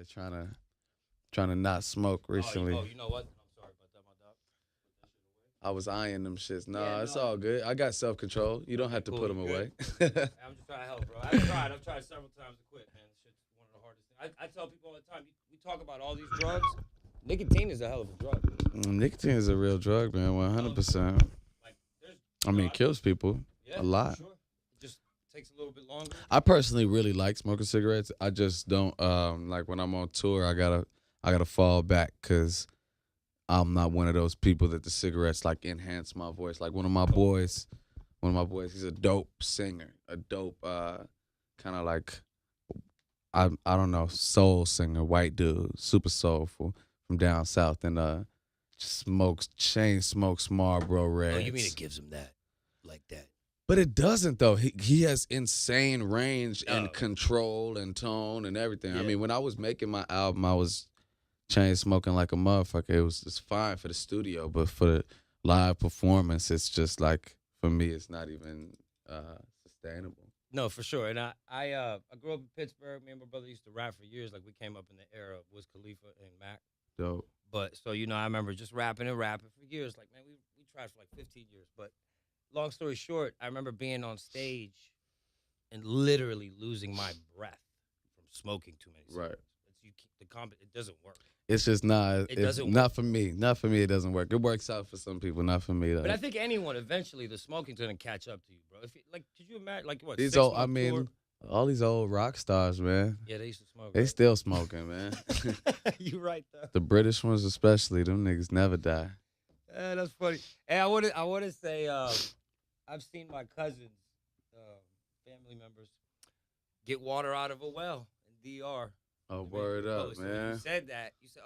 trying to not smoke recently. Oh, you know what? I'm sorry about that, my dog. Put that shit away. I was eyeing them shits. Yeah, Nah, it's no. all good. I got self control. You don't Okay, have to cool. put You them good? away. Okay. I'm just trying to help, bro. I've tried. I've tried several times to quit, man. This shit's one of the hardest things. I tell people all the time. We talk about all these drugs. Nicotine is a hell of a drug. Nicotine is a real drug, man. Hell of a 100%. drug. Like, there's, I mean, it kills people yeah, a lot. sure. It just takes a little bit longer. I personally really like smoking cigarettes. I just don't like when I'm on tour. I gotta fall back because I'm not one of those people that the cigarettes like enhance my voice. Like one of my boys, he's a dope singer, a dope kind of like I don't know, soul singer, white dude, super soulful from down south, and chain smokes Marlboro Reds. Oh, you mean it gives him that, like that? But it doesn't though. He has insane range and control and tone and everything. Yeah. I mean, when I was making my album, I was chain smoking like a motherfucker. It's fine for the studio, but for the live performance, it's just like for me, it's not even sustainable. No, for sure. And I grew up in Pittsburgh. Me and my brother used to rap for years. Like we came up in the era of Wiz Khalifa and Mac. Dope. But so I remember just rapping for years. Like man, we tried for like 15 years. But long story short, I remember being on stage and literally losing my breath from smoking too many cigarettes. Right. It doesn't work. It's just not. It It's doesn't not for me. Not for me. It doesn't work. It works out for some people, not for me. But I think anyone eventually the smoking's gonna catch up to you, bro. Could you imagine like what? these 6 old. month I mean, tour? all these old rock stars, man. Yeah, they used to smoke. They right? still smoking, man. You right though. The British ones, especially, them niggas never die. That's funny. Hey, I want to say I've seen my cousins, family members, get water out of a well in DR. Oh, word up, So man. you said that. You said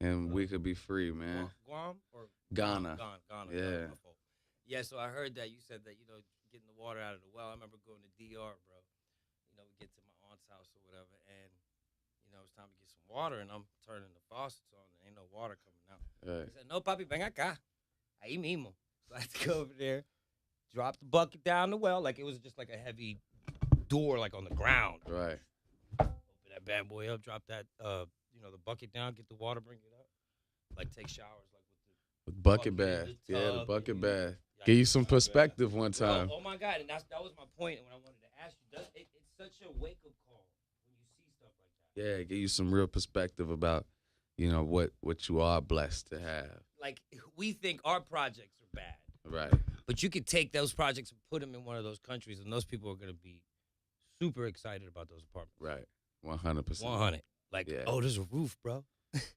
And we could be free, man. Guam or Ghana. Ghana. Yeah. My fault. Yeah. So I heard that you said that getting the water out of the well. I remember going to DR, bro. We get to my aunt's house or whatever, and it's time to get some water, and I'm turning the faucets on, and ain't no water coming out. Right. He said, "No, papi, ven acá, ahí mismo." So I had to go over there, drop the bucket down the well, like it was just like a heavy door, like on the ground. Right. Open that bad boy up, drop that, the bucket down, get the water, bring it up, like take showers, like With bucket bucket in bath. the Yeah, the tub, bucket and bath. yeah, Give you some tub bath. perspective one time. Oh my God, and that was my point. And when I wanted to ask you, it's such a wake up call when you see stuff like that. Yeah, give you some real perspective about, what you are blessed to have. Like we think our projects are bad, Right. but you could take those projects and put them in one of those countries, and those people are gonna be super excited about those apartments. Right. 100%. 100. Like, Yeah. oh, there's a roof, bro.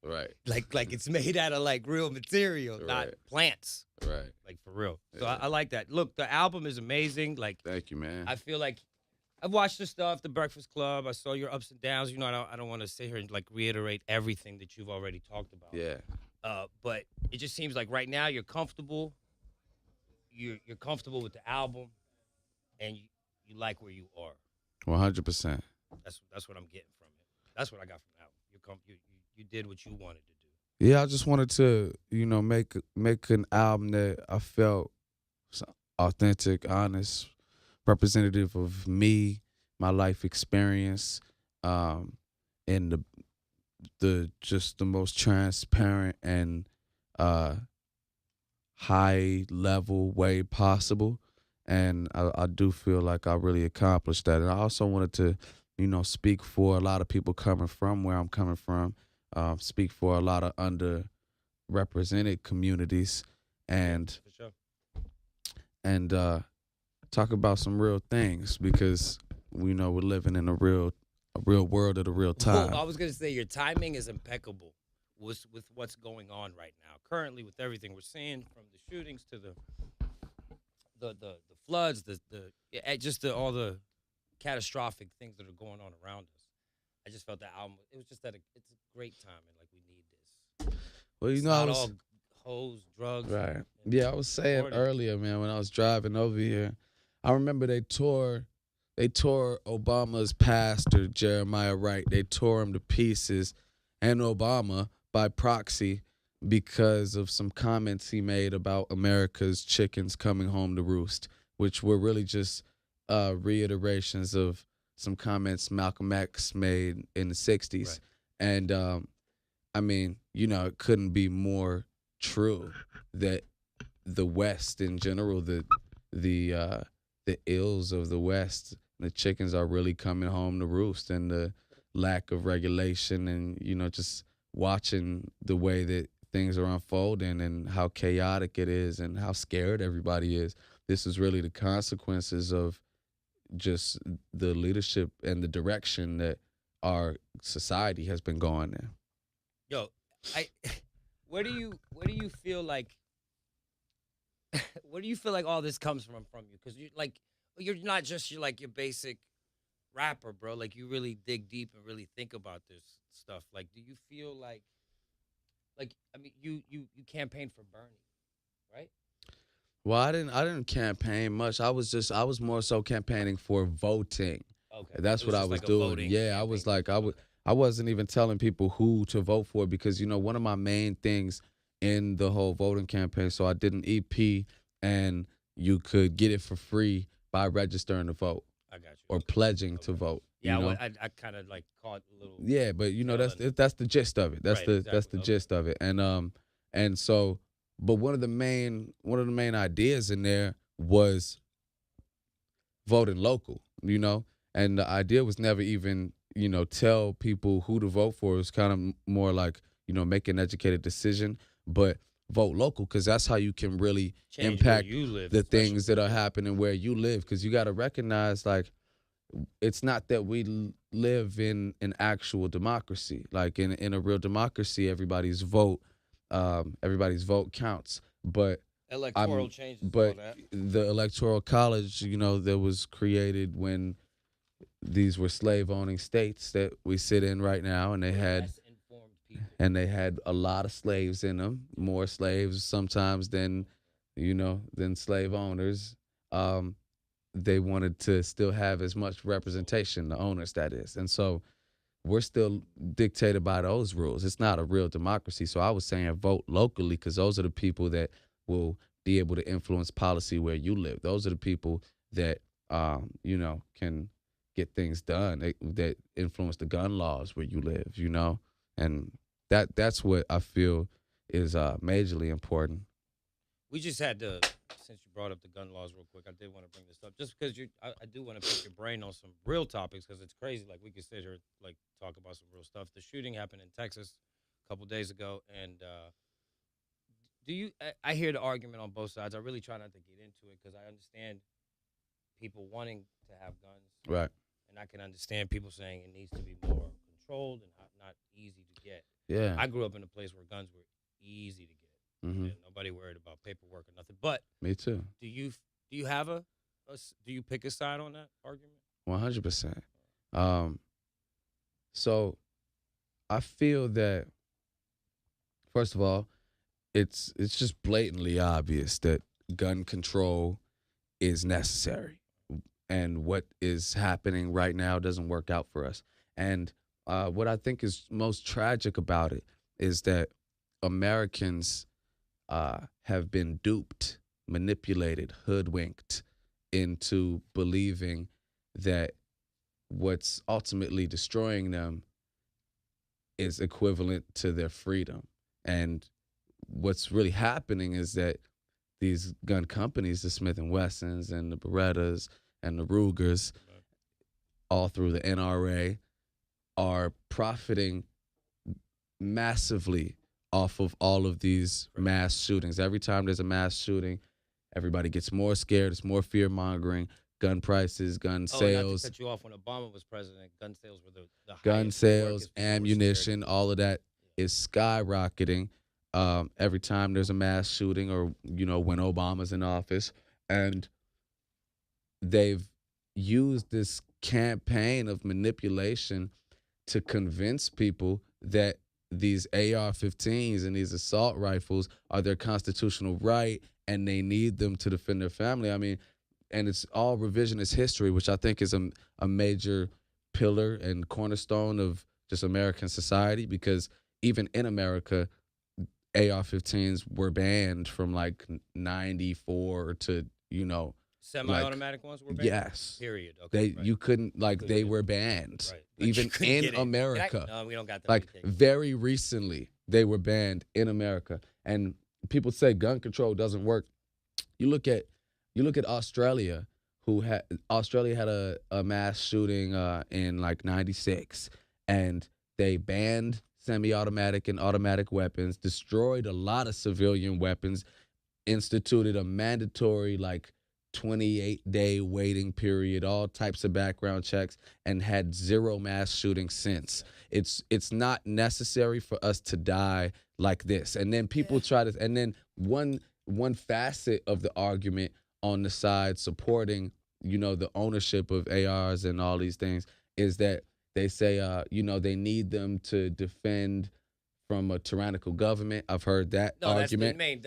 Right. like it's made out of like real material, not Right. plants. Right. Like for real. So Yeah. I like that. Look, the album is amazing. Like Thank you, man. I feel like I've watched the stuff, The Breakfast Club. I saw your ups and downs. I don't want to sit here and like reiterate everything that you've already talked about. Yeah. But it just seems like right now you're comfortable. You're comfortable with the album, and you like where you are. 100%. That's what I'm getting from it. That's what I got from the album. You did what you wanted to do. Yeah, I just wanted to, make an album that I felt authentic, honest, representative of me, my life experience, in the just the most transparent and high level way possible. And I do feel like I really accomplished that. And I also wanted to, speak for a lot of people coming from where I'm coming from, speak for a lot of underrepresented communities, and For sure. and talk about some real things because we're living in a real world at a real time. Well, I was gonna say your timing is impeccable with what's going on right now. Currently, with everything we're seeing, from the shootings to the floods, all the catastrophic things that are going on around us. I just felt that album. It was just it's a great timing. Like we need this. Well, It's I not was all hoes, drugs. right. and Yeah, I was saying recording. earlier, man, when I was driving over here, I remember they tore Obama's pastor Jeremiah Wright. They tore him to pieces, and Obama by proxy because of some comments he made about America's chickens coming home to roost, which were really just reiterations of some comments Malcolm X made in the 60s. Right. And I mean, it couldn't be more true that the West in general, the uh, the ills of the West, the chickens are really coming home to roost, and the lack of regulation, and just watching the way that things are unfolding and how chaotic it is and how scared everybody is. This is really the consequences of just the leadership and the direction that our society has been going in. Yo, I where do you feel like where do you feel like all this comes from you? Because you're not just your basic rapper, bro. Like you really dig deep and really think about this stuff. Like, do you feel like I mean you campaigned for Bernie, right? Well, I didn't campaign much. I was more so campaigning for voting. Okay, it That's what was I just was like a doing. voting Yeah, I campaign was for like you. Okay, I wasn't even telling people who to vote for because one of my main things in the whole voting campaign. So I did an EP, and you could get it for free by registering to vote I got you. or Okay, pledging to okay. vote. Yeah, I kind of like caught a little Yeah, but tail that's end of it. that's the gist of it. That's Right, the exactly. Okay. gist of it. And so, but one of the main ideas in there was voting local, and the idea was never even, tell people who to vote for. It was kind of more like, make an educated decision, but vote local because that's how you can really Change where impact you live, the things especially. that are Yeah. happening where you live. Because you got to recognize, like, it's not that we live in an actual democracy. Like in a real democracy, everybody's vote counts. But Electoral I'm changes and all but that. the electoral college, that was created when these were slave owning states that we sit in right now, and they With had less informed people. a lot of slaves in them, Yeah. more slaves sometimes than slave owners. Um, they wanted to still have as much representation, the owners, that is. And so we're still dictated by those rules. It's not a real democracy. So I was saying vote locally because those are the people that will be able to influence policy where you live. Those are the people that, can get things done that influence the gun laws where you live. And that's what I feel is majorly important. We just had to, since you brought up the gun laws real quick, I did want to bring this up just because I do want to pick your brain on some real topics because it's crazy. Like we could sit here like talk about some real stuff. The shooting happened in Texas a couple days ago, and do you? I hear the argument on both sides. I really try not to get into it because I understand people wanting to have guns, Right. and I can understand people saying it needs to be more controlled and not easy to get. Yeah. I grew up in a place where guns were easy to get, Hmm. and nobody worried about paperwork or nothing. But Me too. do you have do you pick a side on that argument? 100%. Um, so I feel that, first of all, it's just blatantly obvious that gun control is necessary, and what is happening right now doesn't work out for us. And what I think is most tragic about it is that Americans have been duped, manipulated, hoodwinked into believing that what's ultimately destroying them is equivalent to their freedom. And what's really happening is that these gun companies, the Smith and Wessons and the Berettas and the Rugers, Right. all through the NRA, are profiting massively off of all of these mass shootings. Every time there's a mass shooting, everybody gets more scared. It's more fear mongering. Gun prices, gun Oh, and not to sales, cut you off, when Obama was president, gun sales were the gun highest in New York sales, because people were scared. ammunition, all of that is skyrocketing every time there's a mass shooting or, when Obama's in office. And they've used this campaign of manipulation to convince people that these AR-15s and these assault rifles are their constitutional right and they need them to defend their family. I mean, and it's all revisionist history, which I think is a major pillar and cornerstone of just American society, because even in America, AR-15s were banned from like 94 to, Semi-automatic ones were banned. yes, Period. they Okay. Right. you couldn't like Couldn't they get it. were banned Right. Like, you even couldn't in get it. Can I- America. No, we don't got that. Like very recently, they were banned in America, and people say gun control doesn't work. You look at Australia, Australia had a mass shooting in like '96, and they banned semi-automatic and automatic weapons, destroyed a lot of civilian weapons, instituted a mandatory like 28-day waiting period, all types of background checks, and had zero mass shootings since. It's not necessary for us to die like this. And then people try to, and then one facet of the argument on the side supporting, the ownership of ARs and all these things is that they say, they need them to defend from a tyrannical government. I've heard that argument.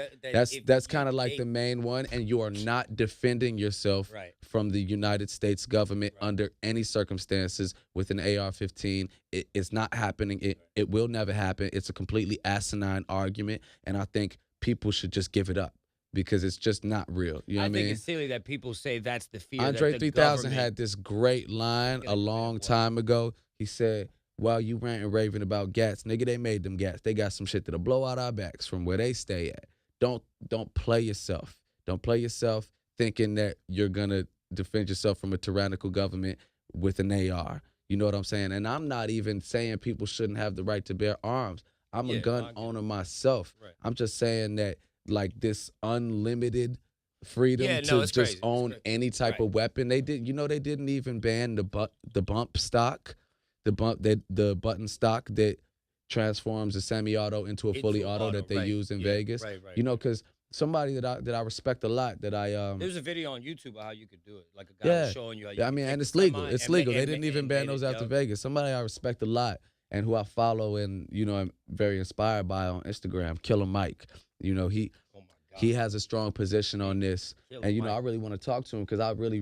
That's kind of like the main one, and you are not defending yourself from the United States government under any circumstances with an AR-15. It's not happening. It will never happen. It's a completely asinine argument, and I think people should just give it up because it's just not real. You know what I mean? think it's silly that people say that's the fear. Andre that the 3000 government- had this great line a long time ago. He said, while you ranting and raving about gats, nigga, they made them gats. They got some shit that'll blow out our backs from where they stay at. Don't play yourself. Don't play yourself thinking that you're gonna defend yourself from a tyrannical government with an AR. You know what I'm saying? And I'm not even saying people shouldn't have the right to bear arms. I'm a gun owner myself. Right. I'm just saying that like this unlimited freedom to just crazy. own any type of weapon. They didn't even ban the bump stock. The button stock that transforms a semi-auto into a fully auto that they use in Vegas. Right. Because somebody that I respect a lot that I There's a video on YouTube of how you could do it, like a guy was showing you. How you I mean, and it's legal. It's legal. They didn't even ban those after Vegas. Somebody I respect a lot and who I follow and I'm very inspired by on Instagram, Killer Mike. He has a strong position on this, and I really want to talk to him because I really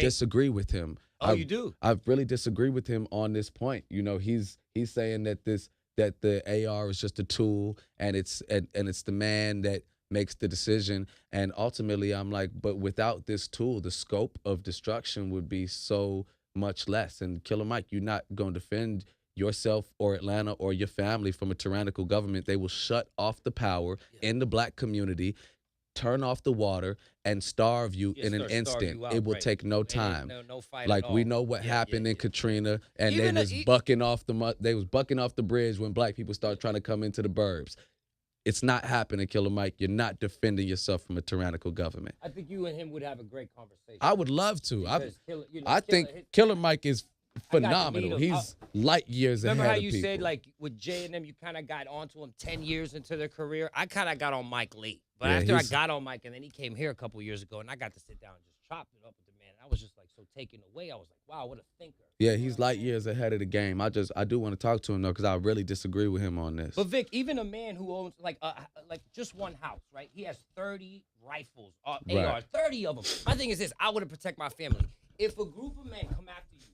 disagree with him. You do? I really disagree with him on this point. He's saying that the AR is just a tool, and it's the man that makes the decision. And ultimately, I'm like, but without this tool, the scope of destruction would be so much less. And Killer Mike, you're not going to defend yourself or Atlanta or your family from a tyrannical government. They will shut off the power in the black community, turn off the water, and starve you in an instant. It will take no time. No fight like at we all. know what happened in Katrina, and Even they was bucking off the bridge when black people started trying to come into the burbs. It's not happening, Killer Mike. You're not defending yourself from a tyrannical government. I think you and him would have a great conversation. I would love to. I think Killer, Killer Mike is phenomenal. He's light years ahead of people. Remember how you said, like, with Jay and them, you kind of got onto him 10 years into their career? I kind of got on Mike late. But after I got on Mike, and then he came here a couple years ago, and I got to sit down and just chop it up with the man. I was just, like, so taken away. I was like, wow, what a thinker. Yeah, he's light years ahead of the game. I do want to talk to him, though, because I really disagree with him on this. But, Vic, even a man who owns, like just one house, right? He has 30 rifles, ARs, 30 of them. My thing is this. I want to protect my family. If a group of men come after you,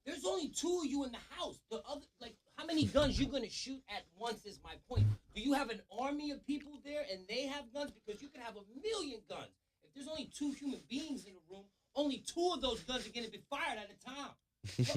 there's only 2 of you in the house. The other, like, how many guns you gonna shoot at once is my point. Do you have an army of people there and they have guns? Because you can have 1,000,000 guns. If there's only 2 human beings in the room, only 2 of those guns are gonna be fired at a time.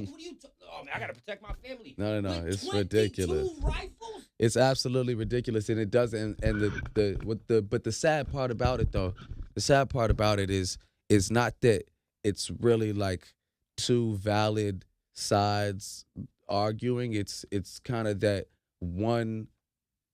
What are you? Oh man, I gotta protect my family. No, With it's 22 ridiculous. Rifles? It's absolutely ridiculous, and it doesn't. And the sad part about it, though, is not that it's really like 2 valid sides arguing. It's kind of that one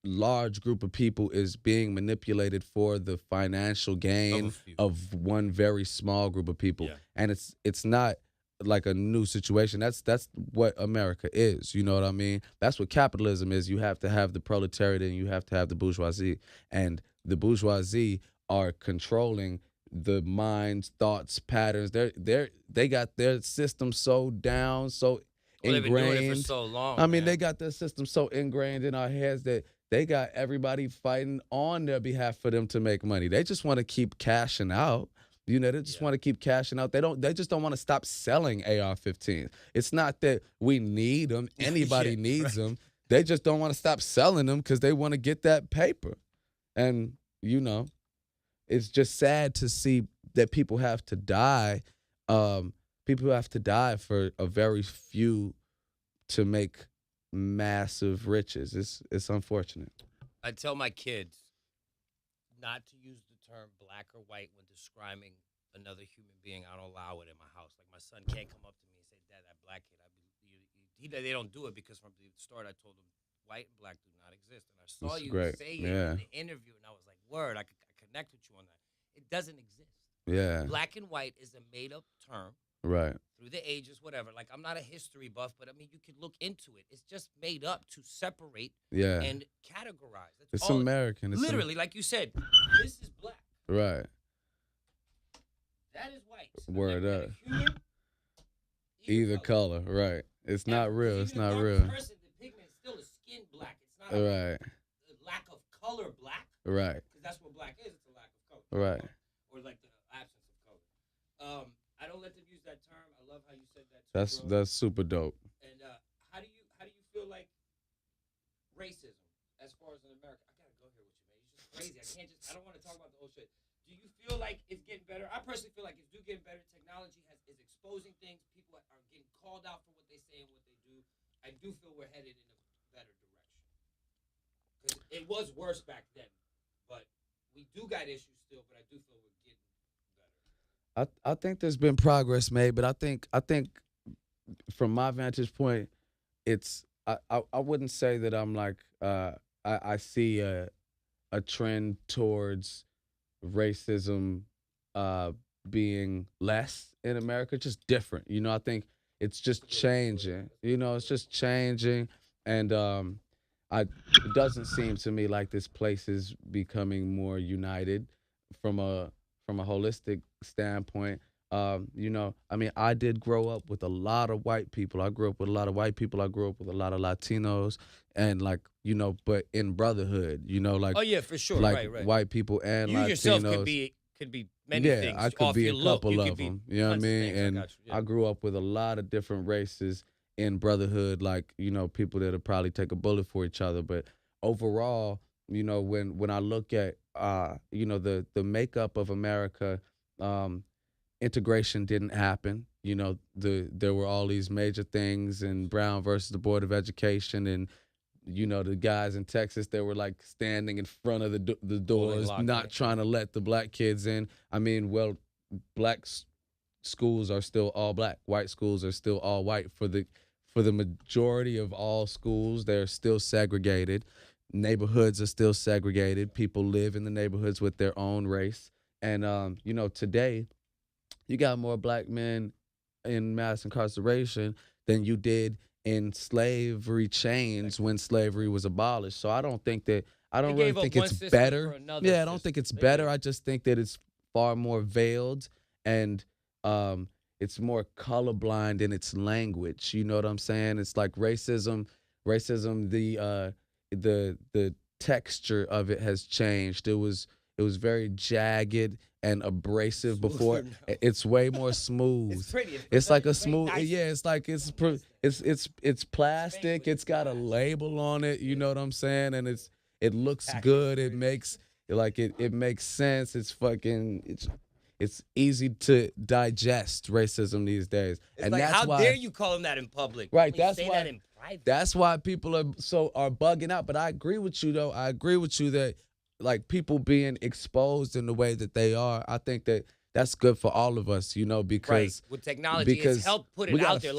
large group of people is being manipulated for the financial gain of one very small group of people, and it's not like a new situation. That's what America is. You know what I mean? That's what capitalism is. You have to have the proletariat and you have to have the bourgeoisie, and the bourgeoisie are controlling the minds, thoughts, patterns. They got their system so down, so ingrained. They've been doing it for so long. I mean, they got their system so ingrained in our heads that they got everybody fighting on their behalf for them to make money. They just want to keep cashing out. They just want to keep cashing out. They just don't want to stop selling AR-15s. It's not that we need them. Anybody needs them. They just don't want to stop selling them because they want to get that paper. And, it's just sad to see that people have to die. People have to die for a very few to make massive riches. It's unfortunate. I tell my kids not to use the term black or white when describing another human being. I don't allow it in my house. Like my son can't come up to me and say, "Dad, that black kid." They don't do it because from the start I told them white and black do not exist. And I saw It's you great. say it Yeah. in the interview, and I was like, "Word, I connect with you on that." It doesn't exist. Yeah. Black and white is a made up term Right. through the ages, whatever. Like I'm not a history buff, but I mean you could look into it. It's just made up to separate Yeah. and categorize. That's It's all. American. It's Literally, like you said, this is black. right. That is white. Word And up. a human, Either color. Right. It's not real. It's Even a not dark real. person, the pigment is still a skin black. It's not a Right. lack of color black. Right. Because that's what black is. It's a lack of color. Right. Or like the absence of color. I don't let them use that term. I love how you said that. Too, bro. That's super dope. And how do you feel like racism as far as in America? I gotta go here with you, man. You're just crazy. I don't want to talk about the old shit. Do you feel like it's getting better? I personally feel like it's getting better. Technology is exposing things. People are getting called out for what they say and what they do. I do feel we're headed in a better direction. Because it was worse back then, but we do got issues still. But I do feel we're getting better. I think there's been progress made, but I think from my vantage point, it's I wouldn't say that I'm like I see a trend towards racism being less in America, just different. You know, I think it's just changing. You know, it's just changing, and it doesn't seem to me like this place is becoming more united from a holistic standpoint. You know, I mean, I did grow up with a lot of white people. I grew up with a lot of white people. I grew up with a lot of Latinos, and like, you know, but in brotherhood, you know, like Oh yeah, for sure. like Right. white people and You Latinos. yourself could be many Yeah, things. I could Off be your a look, couple you of could be them. You know what I tons of mean? things. I And got you. Yeah. I grew up with a lot of different races in brotherhood, like, you know, people that'll probably take a bullet for each other. But overall, you know, when I look at you know, the makeup of America, um, integration didn't happen. You know, there were all these major things in Brown versus the Board of Education, and you know, the guys in Texas, they were like standing in front of the doors, lock, not right? trying to let the black kids in. I mean, well, black schools are still all black. White schools are still all white. For the majority of all schools, they're still segregated. Neighborhoods are still segregated. People live in the neighborhoods with their own race. And you know, today you got more black men in mass incarceration than you did in slavery chains when slavery was abolished. So I They don't really gave up think one it's system better. for another Yeah, I don't system. think it's They better. did. I just think that it's far more veiled, and it's more colorblind in its language. You know what I'm saying? It's like racism, the texture of it has changed. It was very jagged and abrasive before. Smoother now. It's way more smooth. It's pretty. It's like a it's very smooth, nice. yeah. It's like it's plastic. It's got a label on it. You know what I'm saying? And it looks Packaged good. It very makes it makes sense. It's easy to digest racism these days, It's and like, that's how why. dare you call him that in public? Right, Only that's say why- that in private. That's why people are bugging out. But I agree with you though. I agree with you that like people being exposed in the way that they are. I think that that's good for all of us. You know, Right. because With technology, it's helped put it out there.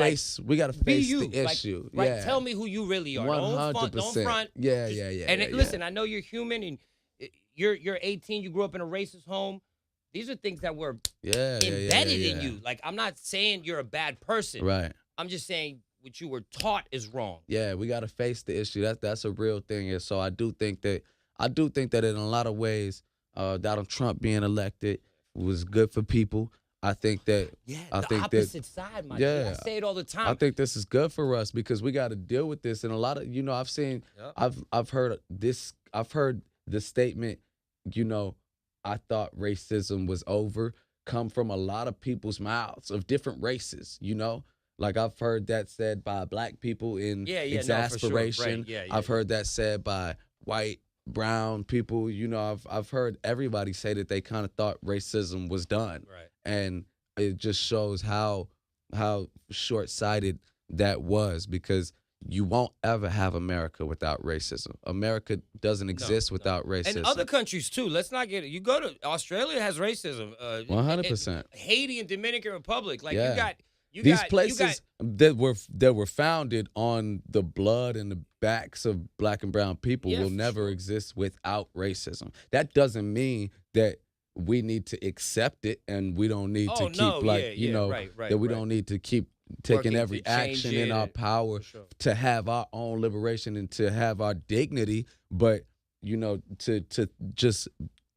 we gotta Be face you. the Like, issue. right. Yeah, Tell me who you really are. Don't front. Don't front. Yeah, Just- yeah, yeah. And yeah, listen, I know you're human and you're 18. You grew up in a racist home. These are things that were yeah, embedded in you. Like, I'm not saying you're a bad person. Right. I'm just saying what you were taught is wrong. Yeah, we got to face the issue. That's a real thing. And so I do think that in a lot of ways, Donald Trump being elected was good for people. I think that Yeah, I the think opposite side, my G. I say it all the time. I think this is good for us because we got to deal with this. And a lot of Yep. I've heard the statement, you know, I thought racism was over, come from a lot of people's mouths of different races, you know? Like I've heard that said by black people in Yeah, no, for sure. exasperation. Right, yeah, I've heard that said by white brown people. You know, I've heard everybody say that they kind of thought racism was done, Right. and it just shows how short sighted that was because you won't ever have America without racism. America doesn't No, exist no. without And other racism. countries too. Let's not get it. You go to Australia has racism. 100%. Haiti and Dominican Republic. Like Yeah. you These got places that were founded on the blood and the backs of black and brown people Yeah, will for never sure. exist without racism. That doesn't mean that we need to accept it and we don't need to Oh keep no, like, yeah, you yeah, know, right, that right, we right. don't need to keep taking Working every to change action in it our power for sure. to have our own liberation and to have our dignity, but to just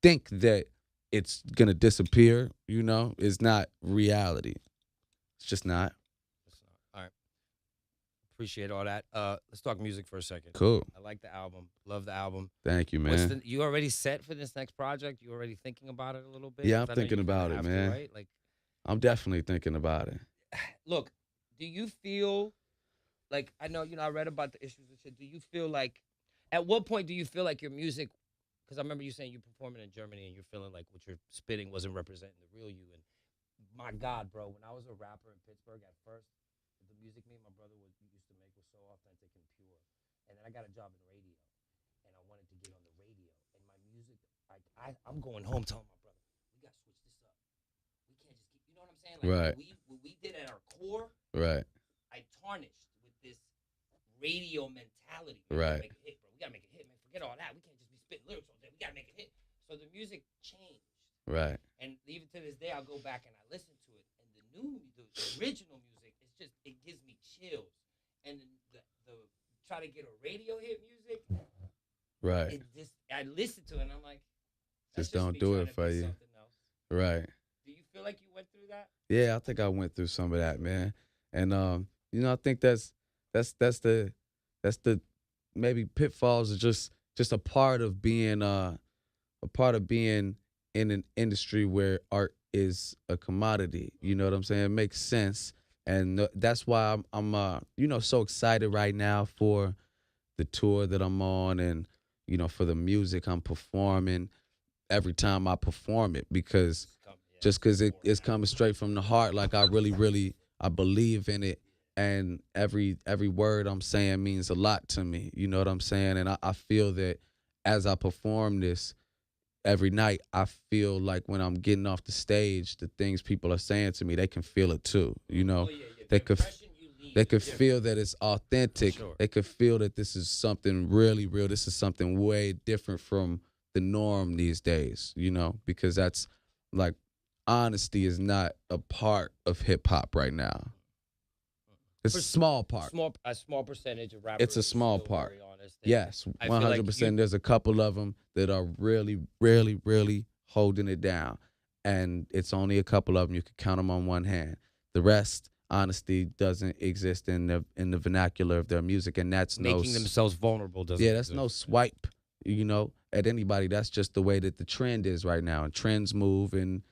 think that it's going to disappear, is not reality. It's just not. It's not. All right. Appreciate all that. Let's talk music for a second. Cool. I like the album. Love the album. Thank you, What's man. you already set for this next project? You already thinking about it a little bit? Yeah, 'Cause I'm I know thinking you about it, have to, man. right? Like, I'm definitely thinking about it. look, do you feel like I know I read about the issues and shit. Do you feel like at what point do you feel like your music? Because I remember you saying you performing in Germany and you're feeling like what you're spitting wasn't representing the real you. And my God, bro, when I was a rapper in Pittsburgh at first, the music me and my brother used to make was so authentic and pure. And then I got a job in radio, and I wanted to get on the radio. And my music, I'm going home telling my brother, we got to switch this up. We can't just keep, you know what I'm saying? Like Right. what we did at our core, Right. I tarnished with this radio mentality. Right. We gotta make a hit, bro. We gotta make a hit, man. Forget all that. We can't just be spitting lyrics all day. We gotta make a hit. So the music changed. Right. And even to this day, I'll go back and I listen to it. And the original music, it gives me chills. And the try to get a radio hit music, Right. I listen to it and I'm like, Just that's don't me do trying it to for be you. something else. Right. Do you feel like you went through that? Yeah, I think I went through some of that, man. And I think that's the maybe pitfalls are just a part of being in an industry where art is a commodity. You know what I'm saying? It makes sense. And that's why I'm so excited right now for the tour that I'm on and for the music I'm performing every time I perform it because just because it's coming straight from the heart, like I really I believe in it, and every word I'm saying means a lot to me. You know what I'm saying? And I feel that as I perform this every night, I feel like when I'm getting off the stage, the things people are saying to me, they can feel it too. Oh, yeah. They The could impression you leave they is could different. feel that it's authentic. Sure. They could feel that this is something really real. This is something way different from the norm these days, because that's like honesty is not a part of hip hop right now. It's a small part. A small percentage of rappers. It's a are small still part. very honest. And Yes, I feel like 100%. There's a couple of them that are really, really, really holding it down, and it's only a couple of them. You can count them on one hand. The rest, honesty doesn't exist in the vernacular of their music, and that's making themselves vulnerable doesn't. yeah, that's no swipe, at anybody. That's just the way that the trend is right now, and trends move in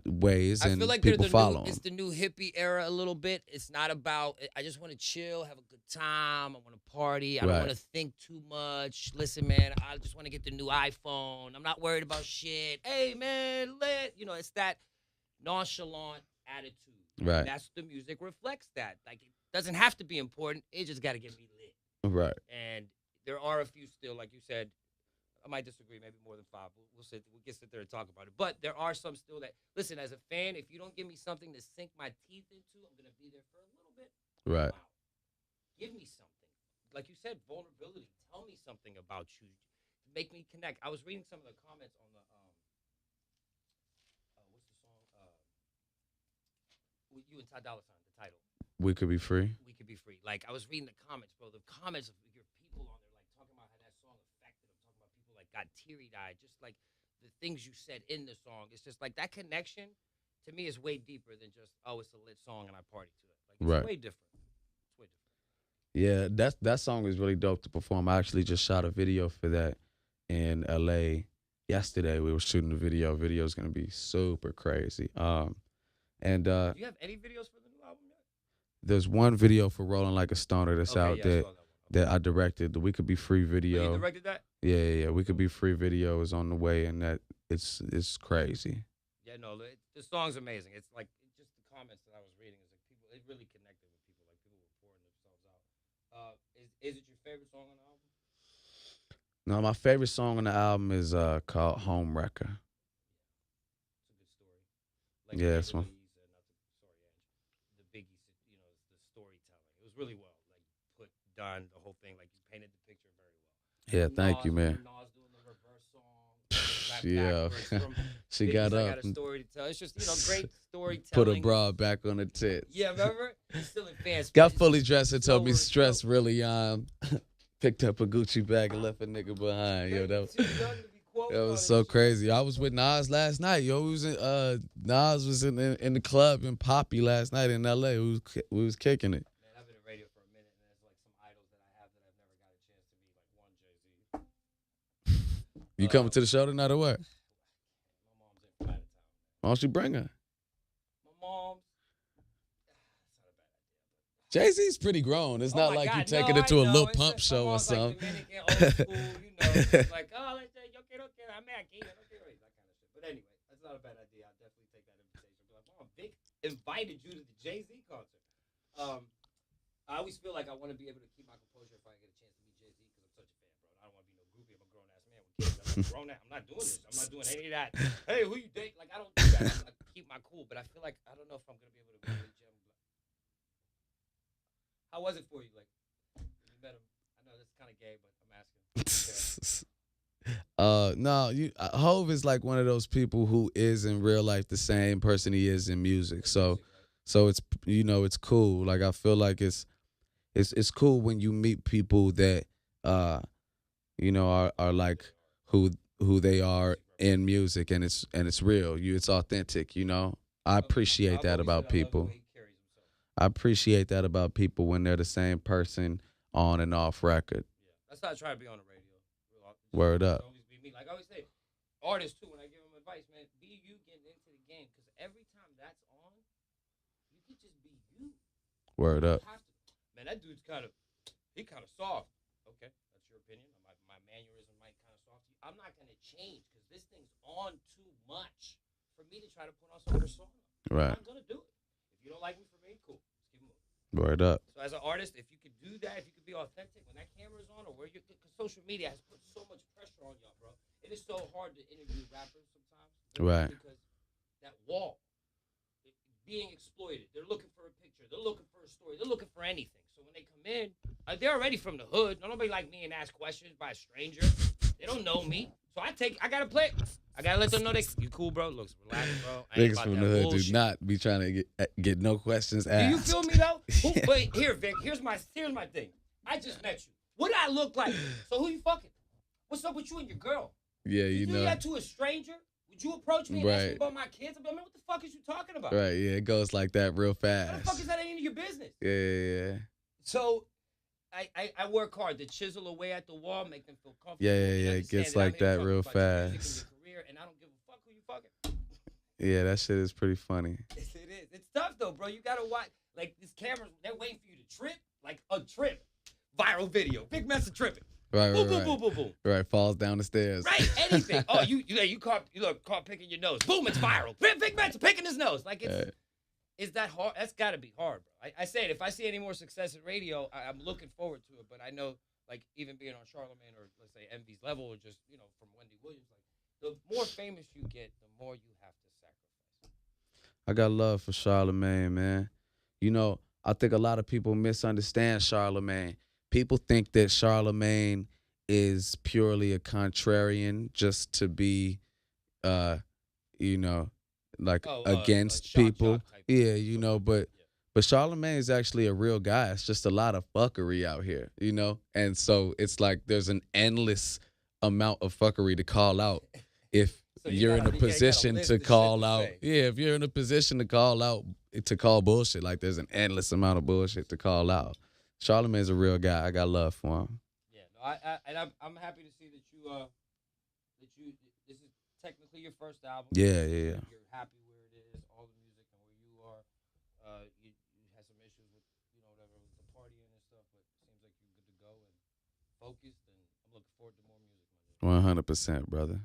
ways, I and feel like people they're follow it's them. the new hippie era a little bit. It's not about I just want to chill, have a good time. I want to party. I don't Right. want to think too much. Listen, man, I just want to get the new iPhone. I'm not worried about shit. Hey, man, it's that nonchalant attitude. Right. That's the music reflects that. Like it doesn't have to be important. It just got to get me lit. Right. And there are a few still, like you said. I might disagree, maybe more than 5. We'll sit there and talk about it. But there are some still that listen. As a fan, if you don't give me something to sink my teeth into, I'm gonna be there for a little bit. Right. Wow. Give me something, like you said, vulnerability. Tell me something about you. Make me connect. I was reading some of the comments on the what's the song? With you and Ty Dolla $ign, the title. We could be free. We could be free. Like I was reading the comments, bro. The comments of your people on there, like talking about how that song affected them. Talking about people like got teary-eyed, just like the things you said in the song. It's just like that connection to me is way deeper than just it's a lit song and I party to it. Like it's Right. way different. It's way different. Yeah, that song is really dope to perform. I actually just shot a video for that in LA yesterday. We were shooting the video. Video's gonna be super crazy. And Do you have any videos for the new album yet? there's one video for Rolling Like a Stoner that's Okay, out yeah, I that saw that one. that I directed. The We Could Be Free Oh, video. you directed that? Yeah, yeah, yeah. We could be free videos on the way, and that it's crazy. Yeah, no, the song's amazing. It's like just the comments that I was reading is like people. It really connected with people. Like people were pouring themselves out. Is it your favorite song on the album? Now, my favorite song on the album is called Home Wrecker. It's a good story. Like Yeah, it's Angela one. Yee's, not the sorry, Ange, the Biggie, the storytelling. It was really well, like put done the whole thing. Like you painted the picture very well. Yeah, thank you, Nas, man. remember Nas doing the reverse song where he rapped Yeah, backwards from she got Biggie's "I up Got a and Story to Tell." It's just great put her storytelling. bra back on her tits. Yeah, remember? He's still advanced, but Got it's fully just dressed and told me slower stress flow. really picked up a Gucci bag and left a nigga behind. Yo, Yo, you too young to be that quoting was all so this shit. crazy. I was with Nas last night. Yo, we was in Nas was in the club in Poppy last night in LA. We was kicking it. Man, I've been in radio for a minute, and there's like some idols that I have that I've never got a chance to meet. Like one Jay Z. You coming to the show tonight or what? My mom's in from out of town. Why don't you bring her? My mom's. It's not a bad idea. Jay Z's pretty grown. It's Oh not my like you God, no, taking it I to a know. little It's pump my show or mom's like something. Dominican, old school, She's like, oh, let's say, yo quiero que dame aquí, yo no quiero ir, that kind of shit. But anyway, that's not a bad idea. I'll definitely take that invitation. Be like, Mom, Vic invited you to the Jay Z concert. I always feel like I want to be able to keep my composure if I get a chance to meet Jay Z because I'm such a fan, bro. I don't want to be no groupie. I'm a grown ass man with kids. I'm a grown ass. I'm not doing this. I'm not doing any of that. Hey, who you date? Like I don't do that. I keep my cool, but I feel like I don't know if I'm gonna be able to really jam. How was it for you? Like when you met him? I know that's kind of gay, but I'm asking. No, Hove is like one of those people who is in real life the same person he is in music. So, it's it's cool. Like I feel like it's cool when you meet people that uh are like who who they are in music, and it's real. It's authentic. I appreciate that about people. I appreciate that about people when they're the same person on and off record. Yeah, that's how I try to be on the radio. Word up. Always be me. Like I always say, artists too. When I give them advice, man, be you getting into the game because every time that's on, you can just be you. Word up. Man, that dude's he kind of soft. Okay, that's your opinion. My mannerism might kind of soft. I'm not gonna change because this thing's on too much for me to try to put on some persona. Right. I'm not gonna do it. If you don't like me for me, cool. Let's keep moving. Word up. So as an artist, if you could do that, if you could be authentic when that camera's on, or where you, because social media has put so much pressure on y'all, bro. It is so hard to interview rappers sometimes, right? Because that wall, being exploited. They're looking for a picture. They're looking for a story. They're looking for anything. So when they come in, they're already from the hood. Nobody like me and ask questions by a stranger. They don't know me. So I gotta play. I gotta let them know you cool, bro. Looks relaxed, bro. Niggas from the hood do not be trying to get no questions asked. Do you feel me though? But here, Vic. Here's my thing. I just met you. What do I look like? So who you fucking? What's up with you and your girl? Yeah, you know. do that to a stranger? Would you approach me and ask me about my kids? I'd be like, man, what the fuck is you talking about? Right, yeah, it goes like that real fast. What the fuck is that any of your business? Yeah. So I work hard to chisel away at the wall, make them feel comfortable. Yeah. It gets like that real fast. Career, and I don't give a fuck who you fucking. Yeah, that shit is pretty funny. It is. It's tough though, bro. You gotta watch. Like these cameras, they're waiting for you to trip, like a trip. Viral video. Vic Mensa tripping. Right. Boom. Right, falls down the stairs. Right, anything. Oh, you caught picking your nose. Boom, it's viral. Vic Mensa picking his nose. Like is that hard? That's got to be hard, bro. I say it. If I see any more success in radio, I'm looking forward to it. But I know, like, even being on Charlemagne or let's say Envy's level, or just from Wendy Williams, like the more famous you get, the more you have to sacrifice. I got love for Charlemagne, man. I think a lot of people misunderstand Charlemagne. People think that Charlemagne is purely a contrarian just to be, against people. Yeah, but Charlemagne is actually a real guy. It's just a lot of fuckery out here, And so it's like there's an endless amount of fuckery to call out if you're in a position to call out. Yeah, if you're in a position to call out, to call bullshit, like there's an endless amount of bullshit to call out. Charlemagne's a real guy. I got love for him. Yeah, no, I'm happy to see that you this is technically your first album. Yeah. You're happy where it is, all the music and where you are. You had some issues with whatever with the partying and stuff, but it seems like you're good to go and focused. And I'm looking forward to more music, man. 100%, brother.